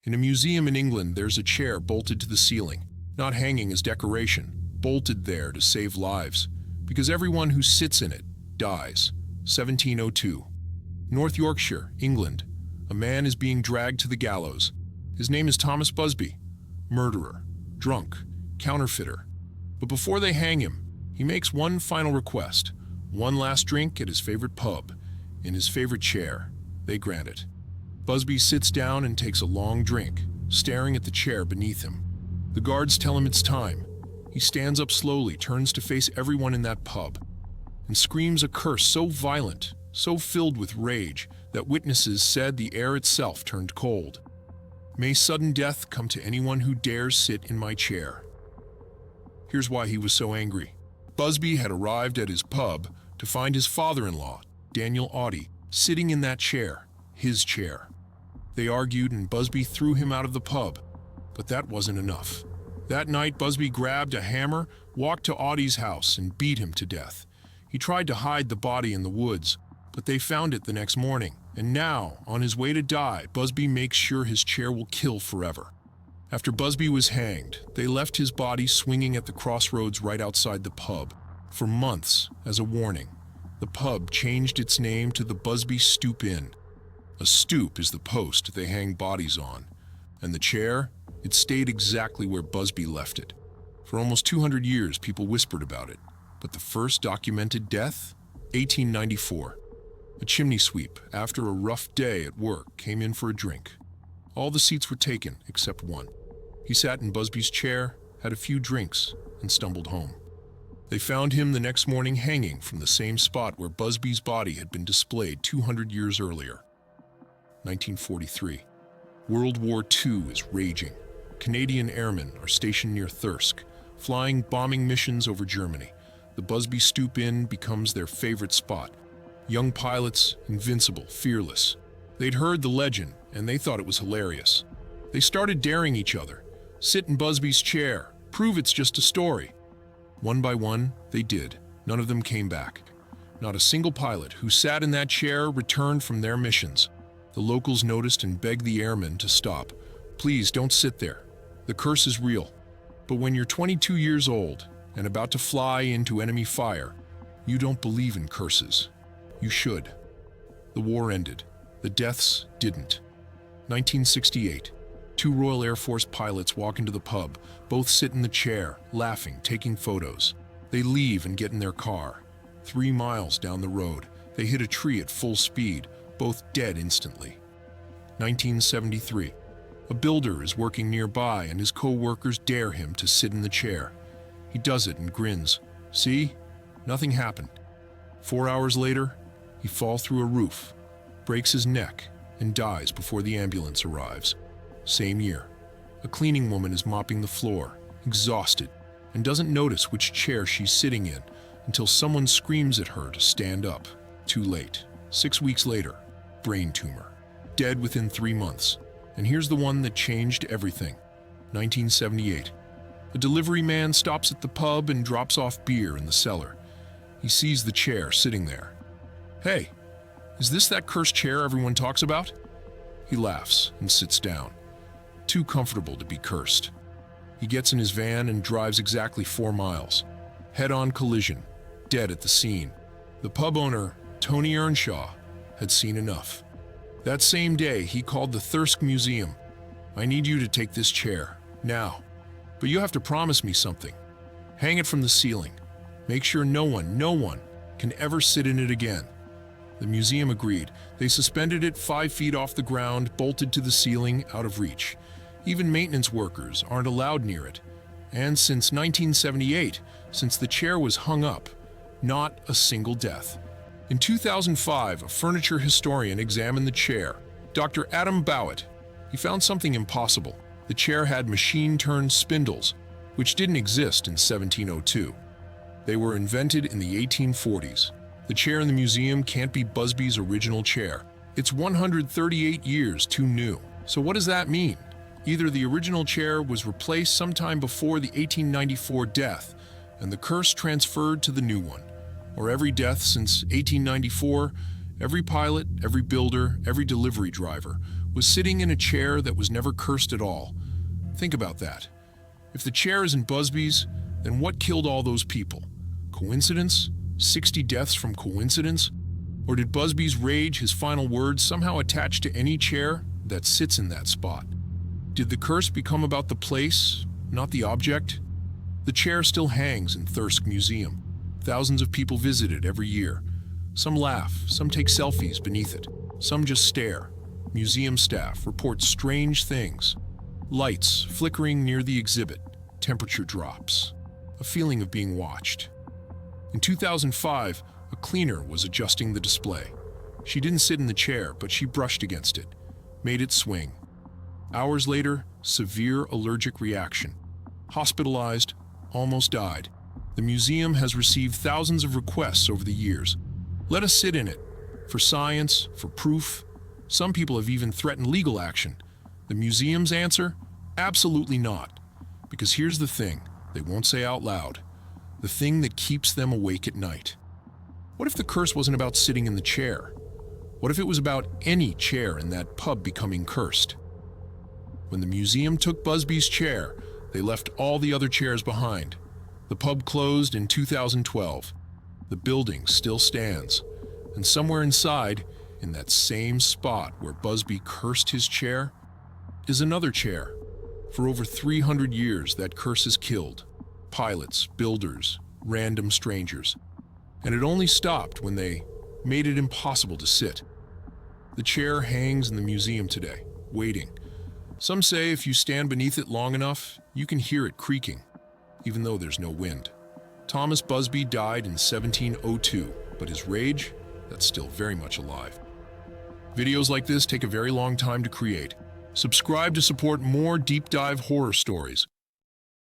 In a museum in England, there's a chair bolted to the ceiling, not hanging as decoration, bolted there to save lives, because everyone who sits in it dies. 1702. North Yorkshire, England. A man is being dragged to the gallows. His name is Thomas Busby. Murderer, drunk, counterfeiter. But before they hang him, he makes one final request. One last drink at his favorite pub, in his favorite chair. They grant it. Busby sits down and takes a long drink, staring at the chair beneath him. The guards tell him it's time. He stands up slowly, turns to face everyone in that pub, and screams a curse so violent, so filled with rage, that witnesses said the air itself turned cold. May sudden death come to anyone who dares sit in my chair. Here's why he was so angry. Busby had arrived at his pub to find his father-in-law, Daniel Audie, sitting in that chair, his chair. They argued and Busby threw him out of the pub, but that wasn't enough. That night, Busby grabbed a hammer, walked to Audie's house, and beat him to death. He tried to hide the body in the woods, but they found it the next morning. And now, on his way to die, Busby makes sure his chair will kill forever. After Busby was hanged, they left his body swinging at the crossroads right outside the pub. For months, as a warning, the pub changed its name to the Busby Stoop Inn. A stoop is the post they hang bodies on, and the chair, it stayed exactly where Busby left it. For almost 200 years, people whispered about it, but the first documented death? 1894. A chimney sweep, after a rough day at work, came in for a drink. All the seats were taken except one. He sat in Busby's chair, had a few drinks, and stumbled home. They found him the next morning hanging from the same spot where Busby's body had been displayed 200 years earlier. 1943. World War II is raging. Canadian airmen are stationed near Thirsk, flying bombing missions over Germany. The Busby Stoop Inn becomes their favorite spot. Young pilots, invincible, fearless. They'd heard the legend, and they thought it was hilarious. They started daring each other. Sit in Busby's chair. Prove it's just a story. One by one, they did. None of them came back. Not a single pilot who sat in that chair returned from their missions. The locals noticed and begged the airmen to stop. Please don't sit there. The curse is real. But when you're 22 years old and about to fly into enemy fire, you don't believe in curses. You should. The war ended. The deaths didn't. 1968. Two Royal Air Force pilots walk into the pub. Both sit in the chair, laughing, taking photos. They leave and get in their car. 3 miles down the road, they hit a tree at full speed, both dead instantly. 1973. A builder is working nearby and his co-workers dare him to sit in the chair. He does it and grins. See? Nothing happened. 4 hours later, he falls through a roof, breaks his neck, and dies before the ambulance arrives. Same year, a cleaning woman is mopping the floor, exhausted, and doesn't notice which chair she's sitting in until someone screams at her to stand up. Too late. 6 weeks later, brain tumor. Dead within 3 months. And here's the one that changed everything. 1978. A delivery man stops at the pub and drops off beer in the cellar. He sees the chair sitting there. Hey, is this that cursed chair everyone talks about? He laughs and sits down. Too comfortable to be cursed. He gets in his van and drives exactly 4 miles. Head-on collision, dead at the scene. The pub owner, Tony Earnshaw, had seen enough. That same day, he called the Thirsk Museum. I need you to take this chair, now. But you have to promise me something. Hang it from the ceiling. Make sure no one can ever sit in it again. The museum agreed. They suspended it 5 feet off the ground, bolted to the ceiling, out of reach. Even maintenance workers aren't allowed near it. And since 1978, since the chair was hung up, not a single death. In 2005, a furniture historian examined the chair, Dr. Adam Bowett. He found something impossible. The chair had machine-turned spindles, which didn't exist in 1702. They were invented in the 1840s. The chair in the museum can't be Busby's original chair. It's 138 years too new. So what does that mean? Either the original chair was replaced sometime before the 1894 death, and the curse transferred to the new one, or every death since 1894, every pilot, every builder, every delivery driver was sitting in a chair that was never cursed at all. Think about that. If the chair isn't Busby's, then what killed all those people? Coincidence? 60 deaths from coincidence? Or did Busby's rage, his final words, somehow attach to any chair that sits in that spot? Did the curse become about the place, not the object? The chair still hangs in Thirsk Museum. Thousands of people visit it every year. Some laugh, some take selfies beneath it, some just stare. Museum staff report strange things. Lights flickering near the exhibit, temperature drops, a feeling of being watched. In 2005, a cleaner was adjusting the display. She didn't sit in the chair, but she brushed against it, made it swing. Hours later, severe allergic reaction. Hospitalized, almost died. The museum has received thousands of requests over the years. Let us sit in it, for science, for proof. Some people have even threatened legal action. The museum's answer? Absolutely not. Because here's the thing they won't say out loud. The thing that keeps them awake at night. What if the curse wasn't about sitting in the chair? What if it was about any chair in that pub becoming cursed? When the museum took Busby's chair, they left all the other chairs behind. The pub closed in 2012. The building still stands. And somewhere inside, in that same spot where Busby cursed his chair, is another chair. For over 300 years, that curse has killed pilots, builders, random strangers. And it only stopped when they made it impossible to sit. The chair hangs in the museum today, waiting. Some say if you stand beneath it long enough, you can hear it creaking, even though there's no wind. Thomas Busby died in 1702, but his rage, that's still very much alive. Videos like this take a very long time to create. Subscribe to support more deep dive horror stories.